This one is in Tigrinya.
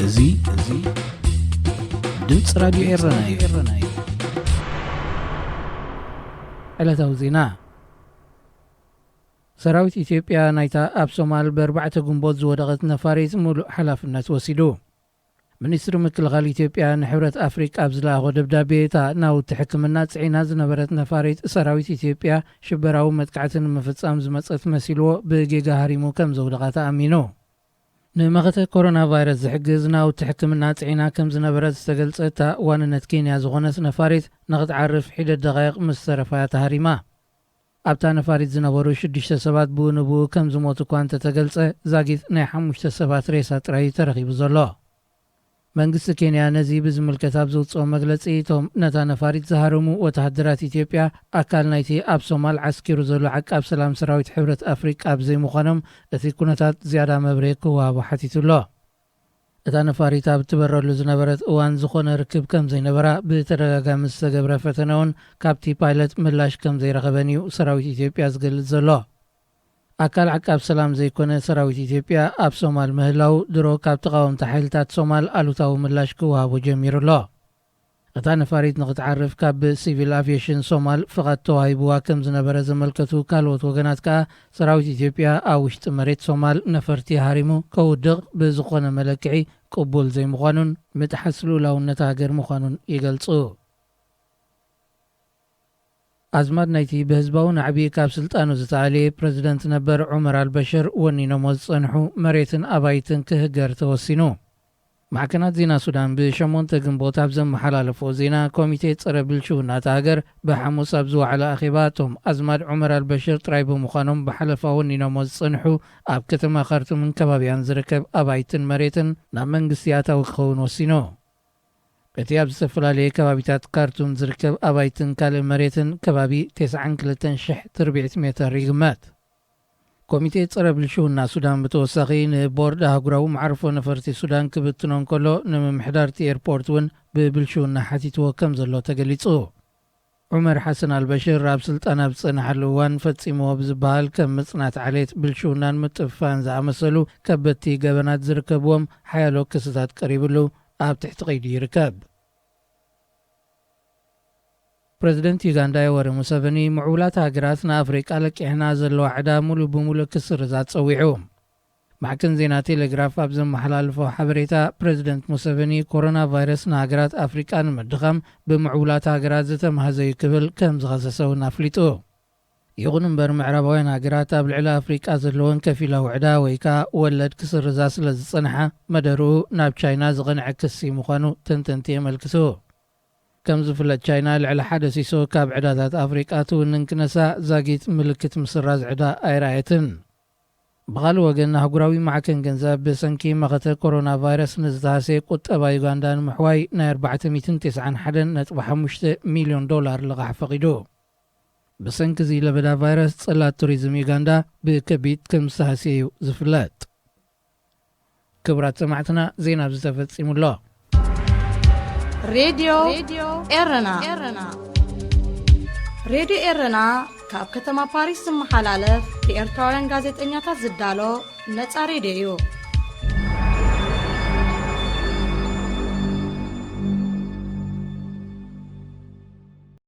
እዙይ ድምፅ ራዲዮ ኤረና እዩ። ዕለታዊ ዜና ሰራዊት ኢትዮጵያ ናይታ ኣብ ሶማል ብ4 ግንቦት ዝወደቐት ነፋሪት ሙሉእ ሓላፍነት ወሲዱ። ሚኒስትሪ ምክልኻል ኢትዮጵያ ንሕብረት ኣፍሪቃ ኣብ ዝለኣኾ ደብዳቤ እታ ናውቲ ሕክምና ጽዒና ዝነበረት ነፋሪት ሰራዊት ኢትዮጵያ ሽበራዊ መጥቃዕትን ምፍጻም ዝመጸት መሲልዎ ብጌጋ ሃሪሙ ከም ዘውደቓ ተኣሚኑ። ንመኸተ ኮሮና ቫይረስ ዝሕግዝ ናውቲ ሕክምና ጽዒና ከም ዝነበረት ዝተገልጸት እታ ዋንነት ኬንያ ዝኾነት ነፋሪት ንኽትዓርፍ ሒደት ደቓይቕ ምስ ተረፋያ ተሃሪማ። ኣብታ ነፋሪት ዝነበሩ 6 ሰባት ብኡንብኡ ከም ዝሞቱ እኳ እንተተገልጸ ዛጊት ናይ 5 ሰባት ሬሳ ጥራይ ተረኺቡ ዘሎ። መንግስቲ ኬንያ ነዚ ብዝምልከት ኣብ ዘውፅኦ መግለጺ እቶም ነታ ነፋሪት ዝሃረሙ ወተሃደራት ኢትዮጵያ ኣካል ናይቲ ኣብ ሶማል ዓስኪሩ ዘሎ ዓቃብ ሰላም ሰራዊት ሕብረት ኣፍሪቃ ብዘይምዃኖም እቲ ኩነታት ዝያዳ መብርሂ ክወሃቦ ሓቲቱሎ። እታ ነፋሪት ኣብ ትበረሉ ዝነበረት እዋን ዝኾነ ርክብ ከም ዘይነበራ ብተደጋጋሚ ዝተገብረ ፈተነ እውን ካብቲ ፓይለት ምላሽ ከም ዘይረኸበን እዩ ሰራዊት ኢትዮጵያ ዝገልጽ ዘሎ። ኣካል ዓቃብ ሰላም ዘይኮነ ሰራዊት ኢትዮጵያ ኣብ ሶማል ምህላው ድሮ ካብ ተቃወምቲ ሓይልታት ሶማል ኣሉታዊ ምላሽ ክወሃቦ ጀሚሩሎ። እታ ነፋሪት ንኽትዓርፍ ካብ ሲቪል አቪዬሽን ሶማል ፍቓድ ተዋሂብዋ ከም ዝነበረ ዘመልከቱ ካልኦት ወገናት ከዓ ሰራዊት ኢትዮጵያ ኣብ ውሽጢ መሬት ሶማል ነፈርቲ ሃሪሙ ከውድቕ ብዝኾነ መለክዒ ቅቡል ዘይምዃኑን ምጥሓስ ልኡላውነት ሃገር ምዃኑን ይገልጹ። ኣዝማድ ናይቲ ብህዝባውን ዓብዪ ካብ ስልጣኑ ዝተዓለየ ፕረዚደንት ነበር ዑመር አልበሽር ወኒኖሞ ዝጸንሑ መሬትን ኣባይትን ክህገር ተወሲኑ። ማዕከናት ዜና ሱዳን ብ8 ግንቦት ኣብ ዘመሓላለፎ ዜና ኮሚቴ ጸረ ብልሽውናት ሃገር ብሓሙስ ኣብ ዝወዓለ ኣኼባ እቶም ኣዝማድ ዑመር አልበሽር ጥራይ ብምዃኖም ብሓለፋ ወኒኖሞ ዝጸንሑ ኣብ ከተማ ካርቱምን ከባቢያን ዝርከብ ኣባይትን መሬትን ናብ መንግስቲ ኣታዊ ክኸውን ወሲኑ። እቲ ኣብ ዝተፈላለየ ከባቢታት ካርቱም ዝርከብ ኣባይትን ካልእ መሬትን ከባቢ 92,000 ትርቢዒት ሜትር ይግመት። ኮሚቴ ጸረ ብልሽውና ሱዳን ብተወሳኺ ንቦርድ ኣህጉራዊ ማዕርፎ ነፈርቲ ሱዳን ክብትኖ እንከሎ ንምምሕዳርቲ ኤርፖርት እውን ብብልሽውና ሓቲትዎ ከም ዘሎ ተገሊጹ። ዑመር ሓሰን አልበሽር ኣብ ስልጣን ኣብ ዝጸንሐሉ እዋን ፈጺምዎ ብዝበሃል ከም ምጽናት ዓሌት ብልሽውናን ምጥፍፋን ዝኣመሰሉ ከበድቲ ገበናት ዝርከብዎም ሓያሎ ክስታት ቀሪብሉ ኣብ ትሕቲ ቀይዲ ይርከብ። ፕረዚደንት ዩጋንዳ ዮወሪ ሙሰቨኒ ምዕቡላት ሃገራት ንኣፍሪቃ ለቂሕና ዘለዎ ዕዳ ሙሉእ ብምሉእ ክስርዛት ጸዊዑ። ማዕከን ዜና ቴሌግራፍ ኣብ ዘመሓላልፎ ሓበሬታ ፕረዚደንት ሙሰቨኒ ኮሮና ቫይረስ ንሃገራት ኣፍሪቃ ንምድኻም ብምዕቡላት ሃገራት ዝተመሃዘዩ ክብል ከም ዝኸሰሰውን ኣፍሊጡ። ይኹን እምበር ምዕራባውያን ሃገራት ኣብ ልዕሊ ኣፍሪቃ ዘለዎን ከፊላዊ ዕዳ ወይ ከዓ ወለድ ክስርዛ ስለ ዝጸንሐ መደርኡ ናብ ቻይና ዝቐንዐ ክሲ ምዃኑ ተንተንቲ የመልክቱ። ከም ዝፍለጥ ቻይና ልዕሊ ሓደ ሲሶ ካብ ዕዳታት ኣፍሪቃ ትውንን ክነሳእ ዛጊት ምልክት ምስራዝ ዕዳ ኣይረኣየትን። ብኻልእ ወገን ኣህጉራዊ ማዕከን ገንዘብ ብሰንኪ መኸተ ኮሮና ቫይረስ ንዝተሃሰየ ቁጠባ ዩጋንዳ ንምሕዋይ ናይ 491.5 ሚልዮን ዶላር ልቓሕ ፈቒዱ። ብሰንኪ እዚ ለበዳ ቫይረስ ጸላት ቱሪዝም ዩጋንዳ ብከቢድ ከም ዝተሃሰየ እዩ ዝፍለጥ። ክቡራት ሰማዕትና ዜና ብዝተፈጺሙሎ ሬድዮ ኤረና ሬድዮ ኤረና ካብ ከተማ ፓሪስ ዝመሓላለፍ ብኤርትራውያን ጋዜጠኛታት ዝዳሎ ነፃ ሬድዮ እዩ።